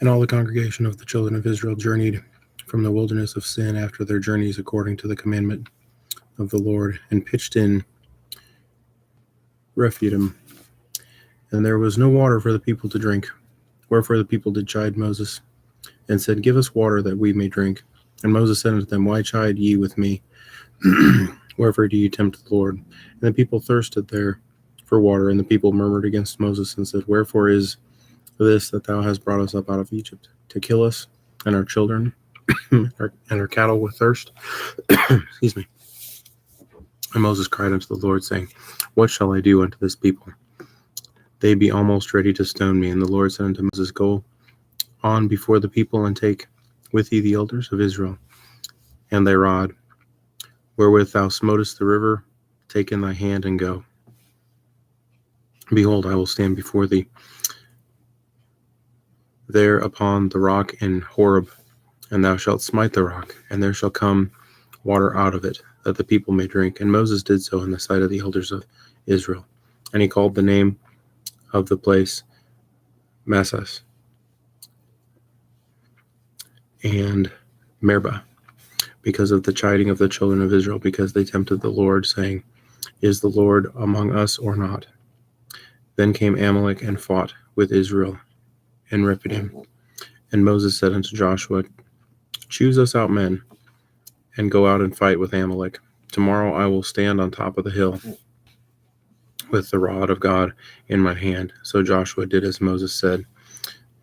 And all the congregation of the children of Israel journeyed from the wilderness of Sin after their journeys according to the commandment of the Lord, and pitched in Rephidim. And there was no water for the people to drink. Wherefore the people did chide Moses, and said, Give us water that we may drink. And Moses said unto them, Why chide ye with me? Wherefore do ye tempt the Lord? And the people thirsted there for water, and the people murmured against Moses, and said, Wherefore is this that thou hast brought us up out of Egypt, to kill us and our children and our cattle with thirst? Excuse me. And Moses cried unto the Lord, saying, What shall I do unto this people? They be almost ready to stone me. And the Lord said unto Moses, Go on before the people, and take with thee the elders of Israel, and thy rod, wherewith thou smotest the river, take in thy hand, and go. Behold, I will stand before thee there upon the rock in Horeb, and thou shalt smite the rock, and there shall come water out of it, that the people may drink. And Moses did so in the sight of the elders of Israel. And he called the name of the place Massas and Meribah, because of the chiding of the children of Israel, because they tempted the Lord, saying, Is the Lord among us or not? Then came Amalek and fought with Israel in Rephidim. And Moses said unto Joshua, Choose us out men, and go out and fight with Amalek. Tomorrow I will stand on top of the hill with the rod of God in my hand. So Joshua did as Moses said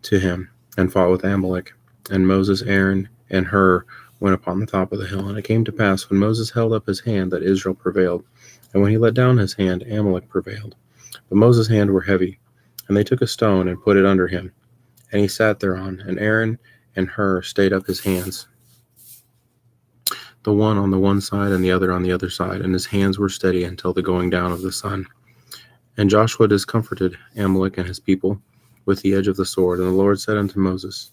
to him, and fought with Amalek. And Moses, Aaron, and Hur went upon the top of the hill. And it came to pass, when Moses held up his hand, that Israel prevailed. And when he let down his hand, Amalek prevailed. But Moses' hand were heavy. And they took a stone and put it under him. And he sat thereon. And Aaron and Hur stayed up his hands, the one on the one side and the other on the other side. And his hands were steady until the going down of the sun. And Joshua discomforted Amalek and his people with the edge of the sword. And the Lord said unto Moses,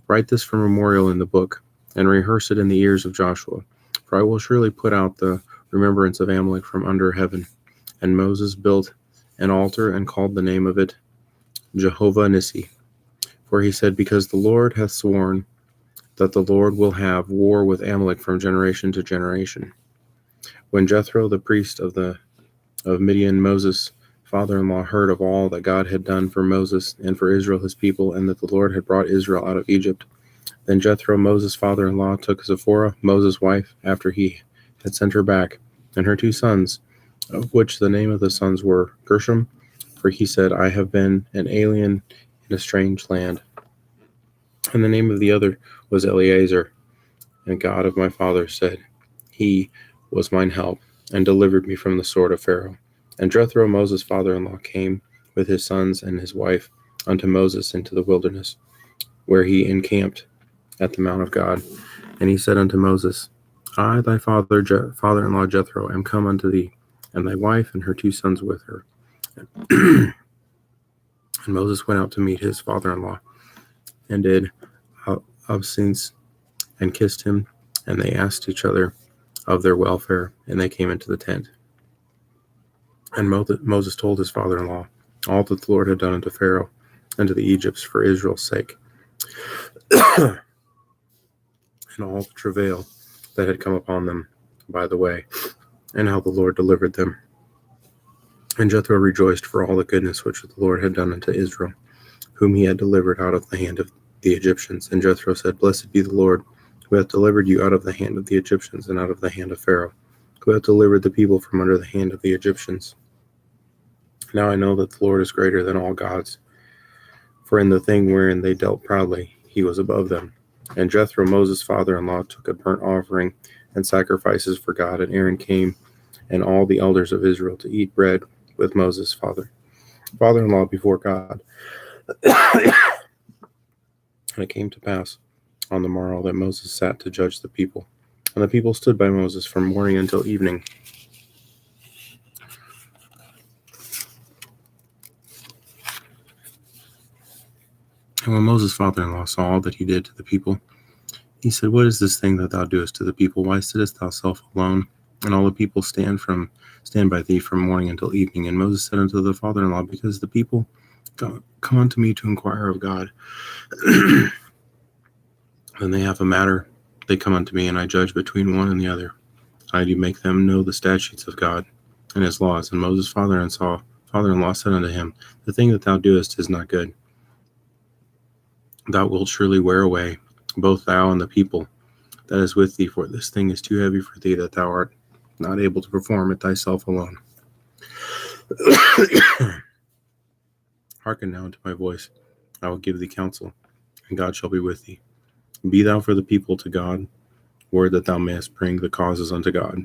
Write this for memorial in the book, and rehearse it in the ears of Joshua. For I will surely put out the remembrance of Amalek from under heaven. And Moses built an altar, and called the name of it Jehovah Nissi. For he said, Because the Lord hath sworn that the Lord will have war with Amalek from generation to generation. When Jethro, the priest of Midian, Moses' father-in-law, heard of all that God had done for Moses and for Israel his people, and that the Lord had brought Israel out of Egypt, then Jethro, Moses' father-in-law, took Zipporah, Moses' wife, after he had sent her back, and her 2 sons, of which the name of the sons were Gershom, for he said, I have been an alien in a strange land. And the name of the other was Eleazar. And God of my father said, He was mine help, and delivered me from the sword of Pharaoh. And Jethro, Moses' father-in-law, came with his sons and his wife unto Moses into the wilderness, where he encamped at the mount of God. And he said unto Moses, I, thy father-in-law Jethro, am come unto thee, and thy wife and her 2 sons with her. And Moses went out to meet his father-in-law, and did obeisance, and kissed him, and they asked each other of their welfare, and they came into the tent. And Moses told his father-in-law all that the Lord had done unto Pharaoh and to the Egypts for Israel's sake, and all the travail that had come upon them by the way, and how the Lord delivered them. And Jethro rejoiced for all the goodness which the Lord had done unto Israel, whom he had delivered out of the hand of the Egyptians. And Jethro said, Blessed be the Lord, who hath delivered you out of the hand of the Egyptians, and out of the hand of Pharaoh, who hath delivered the people from under the hand of the Egyptians. Now I know that the Lord is greater than all gods, for in the thing wherein they dealt proudly, he was above them. And Jethro, Moses' father-in-law, took a burnt offering and sacrifices for God, and Aaron came, and all the elders of Israel, to eat bread with Moses' father-in-law before God. And it came to pass on the morrow that Moses sat to judge the people. And the people stood by Moses from morning until evening. And when Moses' father-in-law saw all that he did to the people, he said, What is this thing that thou doest to the people? Why sittest thou self alone? And all the people stand by thee from morning until evening. And Moses said unto the father-in-law, Because the people come unto me to inquire of God. Then they have a matter, they come unto me, and I judge between one and the other. I do make them know the statutes of God and his laws. And Moses' father-in-law said unto him, The thing that thou doest is not good. Thou wilt surely wear away, both thou and the people that is with thee, for this thing is too heavy for thee, that thou art not able to perform it thyself alone. Hearken now unto my voice. I will give thee counsel, and God shall be with thee. Be thou for the people to God, word that thou mayest bring the causes unto God.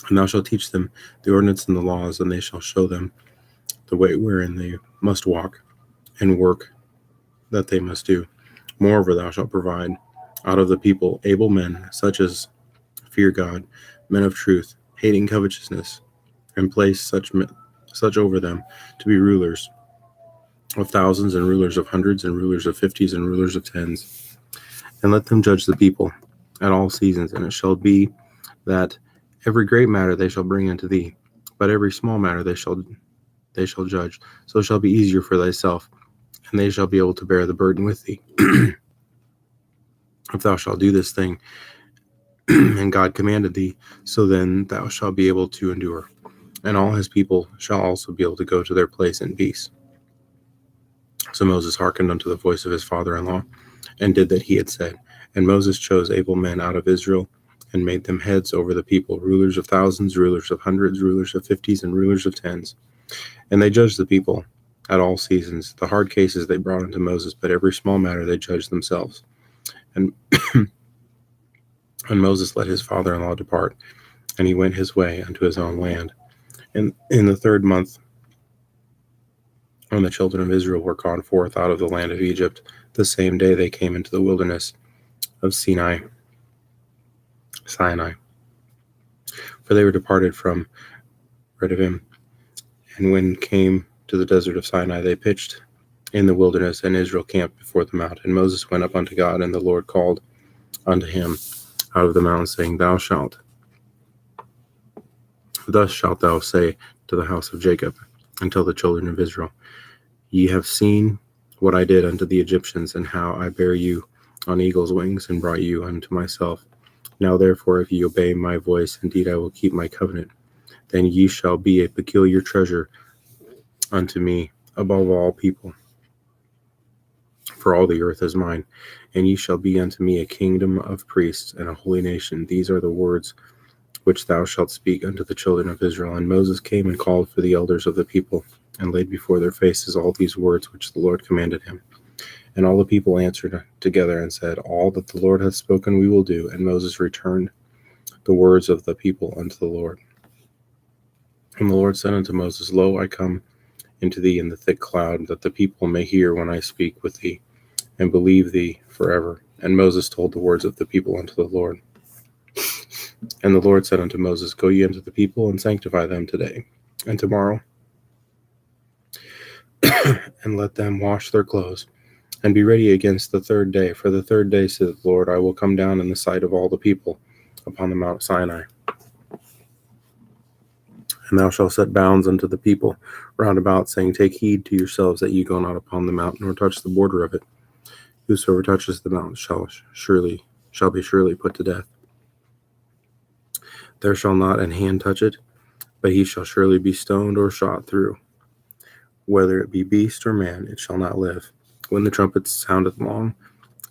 And thou shalt teach them the ordinance and the laws, and they shall show them the way wherein they must walk, and work that they must do. Moreover, thou shalt provide out of the people able men, such as fear God, men of truth, hating covetousness, and place such over them to be rulers of thousands, and rulers of hundreds, and rulers of fifties, and rulers of tens. And let them judge the people at all seasons. And it shall be that every great matter they shall bring unto thee, but every small matter they shall judge. So it shall be easier for thyself, and they shall be able to bear the burden with thee. If thou shalt do this thing, and God commanded thee, so then thou shalt be able to endure. And all his people shall also be able to go to their place in peace. So Moses hearkened unto the voice of his father-in-law, and did that he had said. And Moses chose able men out of Israel, and made them heads over the people, rulers of thousands, rulers of hundreds, rulers of fifties, and rulers of tens. And they judged the people at all seasons. The hard cases they brought unto Moses, but every small matter they judged themselves. And Moses let his father-in-law depart, and he went his way unto his own land. And in the 3rd month, when the children of Israel were gone forth out of the land of Egypt, the same day they came into the wilderness of Sinai. For they were departed from Rephidim. And when came to the desert of Sinai, they pitched in the wilderness, and Israel camped before the mount. And Moses went up unto God, and the Lord called unto him out of the mountain, saying, Thus shalt thou say to the house of Jacob, and tell the children of Israel, Ye have seen what I did unto the Egyptians, and how I bare you on eagle's wings, and brought you unto myself. Now therefore, if ye obey my voice, indeed I will keep my covenant. Then ye shall be a peculiar treasure unto me above all people. For all the earth is mine, and ye shall be unto me a kingdom of priests and a holy nation. These are the words which thou shalt speak unto the children of Israel. And Moses came and called for the elders of the people, and laid before their faces all these words which the Lord commanded him. And all the people answered together and said, All that the Lord hath spoken we will do. And Moses returned the words of the people unto the Lord. And the Lord said unto Moses, Lo, I come into thee in the thick cloud, that the people may hear when I speak with thee, and believe thee forever. And Moses told the words of the people unto the Lord. And the Lord said unto Moses, Go ye unto the people, and sanctify them today and tomorrow, and let them wash their clothes, and be ready against the 3rd day. For the 3rd day, saith the Lord, I will come down in the sight of all the people upon the Mount Sinai. And thou shalt set bounds unto the people round about, saying, Take heed to yourselves that ye go not upon the mount, nor touch the border of it. Whosoever touches the mount shall be surely put to death. There shall not an hand touch it, but he shall surely be stoned or shot through. Whether it be beast or man, it shall not live. When the trumpet soundeth long,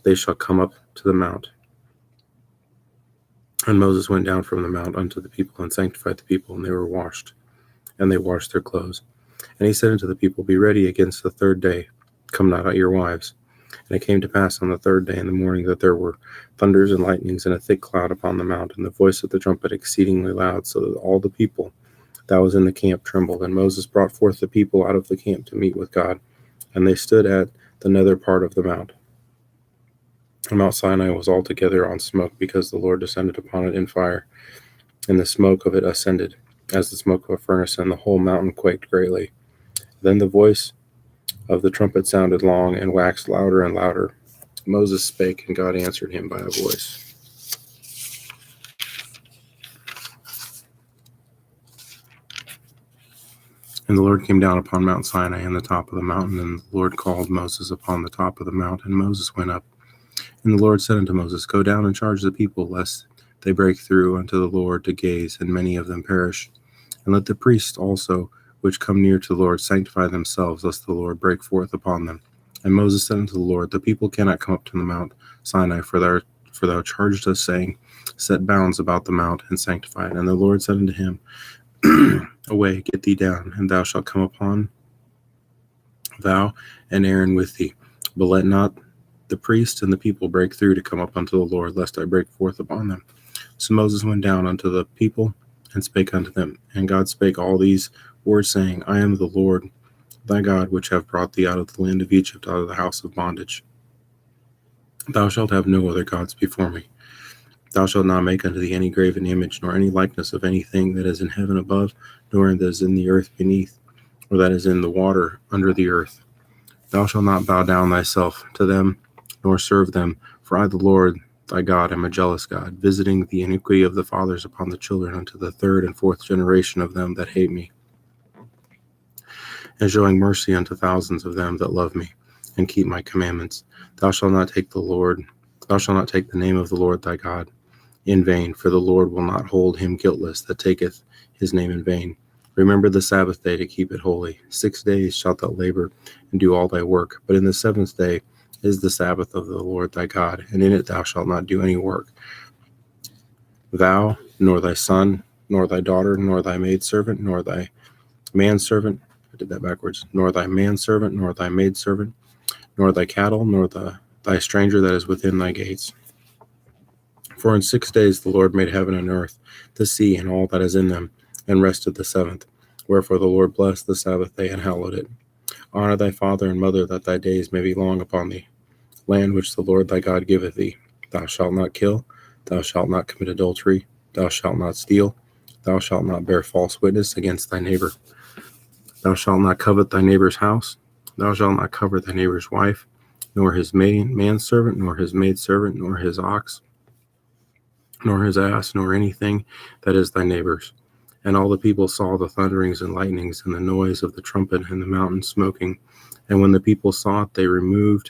they shall come up to the mount. And Moses went down from the mount unto the people, and sanctified the people, and they were washed, and they washed their clothes. And he said unto the people, Be ready against the 3rd day, come not out your wives. And it came to pass on the 3rd day in the morning that there were thunders and lightnings and a thick cloud upon the mount, and the voice of the trumpet exceedingly loud, so that all the people that was in the camp trembled. And Moses brought forth the people out of the camp to meet with God, and they stood at the nether part of the mount. And Mount Sinai was altogether on smoke, because the Lord descended upon it in fire, and the smoke of it ascended as the smoke of a furnace, and the whole mountain quaked greatly. Then the voice of the trumpet sounded long, and waxed louder and louder. Moses spake, and God answered him by a voice. And the Lord came down upon Mount Sinai on the top of the mountain, and the Lord called Moses upon the top of the mount, and Moses went up. And the Lord said unto Moses, Go down and charge the people, lest they break through unto the Lord to gaze, and many of them perish. And let the priests also, which come near to the Lord, sanctify themselves, lest the Lord break forth upon them. And Moses said unto the Lord, The people cannot come up to the Mount Sinai, for thou charged us, saying, Set bounds about the mount, and sanctify it. And the Lord said unto him, Away, get thee down, and thou shalt come upon thou and Aaron with thee. But let not the priests and the people break through to come up unto the Lord, lest I break forth upon them. So Moses went down unto the people, and spake unto them. And God spake all these words, saying, I am the Lord thy God, which have brought thee out of the land of Egypt, out of the house of bondage. Thou shalt have no other gods before me. Thou shalt not make unto thee any graven image, nor any likeness of anything that is in heaven above, nor that is in the earth beneath, or that is in the water under the earth. Thou shalt not bow down thyself to them, nor serve them, for I, the Lord thy God, am a jealous God, visiting the iniquity of the fathers upon the children unto the third and fourth generation of them that hate me, and showing mercy unto thousands of them that love me, and keep my commandments. Thou shalt not take the name of the Lord thy God in vain, for the Lord will not hold him guiltless that taketh his name in vain. Remember the Sabbath day to keep it holy. 6 days shalt thou labor and do all thy work, but in the seventh day is the Sabbath of the Lord thy God, and in it thou shalt not do any work. Thou, nor thy son, nor thy daughter, nor thy maidservant, nor thy manservant, nor thy manservant, nor thy maidservant, nor thy cattle, nor thy stranger that is within thy gates. For in 6 days the Lord made heaven and earth, the sea, and all that is in them, and rested the seventh. Wherefore the Lord blessed the Sabbath day and hallowed it. Honor thy father and mother, that thy days may be long upon thee, land which the Lord thy God giveth thee. Thou shalt not kill, thou shalt not commit adultery, thou shalt not steal, thou shalt not bear false witness against thy neighbor. Thou shalt not covet thy neighbor's house, thou shalt not covet thy neighbor's wife, nor his manservant, nor his maidservant, nor his ox, nor his ass, nor anything that is thy neighbor's. And all the people saw the thunderings and lightnings, and the noise of the trumpet, and the mountain smoking. And when the people saw it, they removed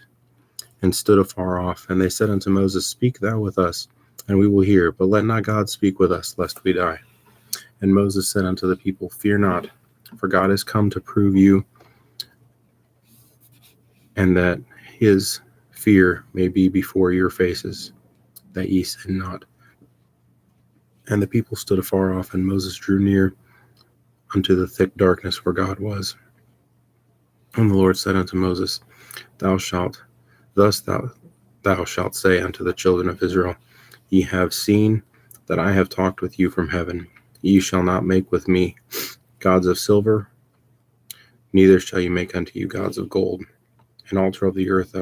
and stood afar off. And they said unto Moses, Speak thou with us, and we will hear, but let not God speak with us, lest we die. And Moses said unto the people, Fear not, for God is come to prove you, and that his fear may be before your faces, that ye sin not. And the people stood afar off, and Moses drew near unto the thick darkness where God was. And the Lord said unto Moses, thou shalt say unto the children of Israel, Ye have seen that I have talked with you from heaven. Ye shall not make with me gods of silver, neither shall you make unto you gods of gold. An altar of the earth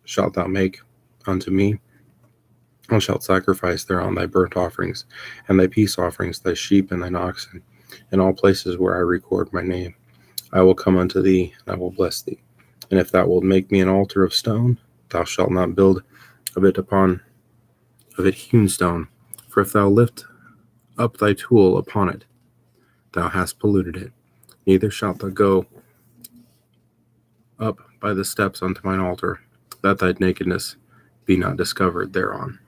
shalt thou make unto me. Thou shalt sacrifice thereon thy burnt offerings, and thy peace offerings, thy sheep and thine oxen, in all places where I record my name. I will come unto thee, and I will bless thee. And if thou wilt make me an altar of stone, thou shalt not build of it hewn stone. For if thou lift up thy tool upon it, thou hast polluted it. Neither shalt thou go up by the steps unto mine altar, that thy nakedness be not discovered thereon.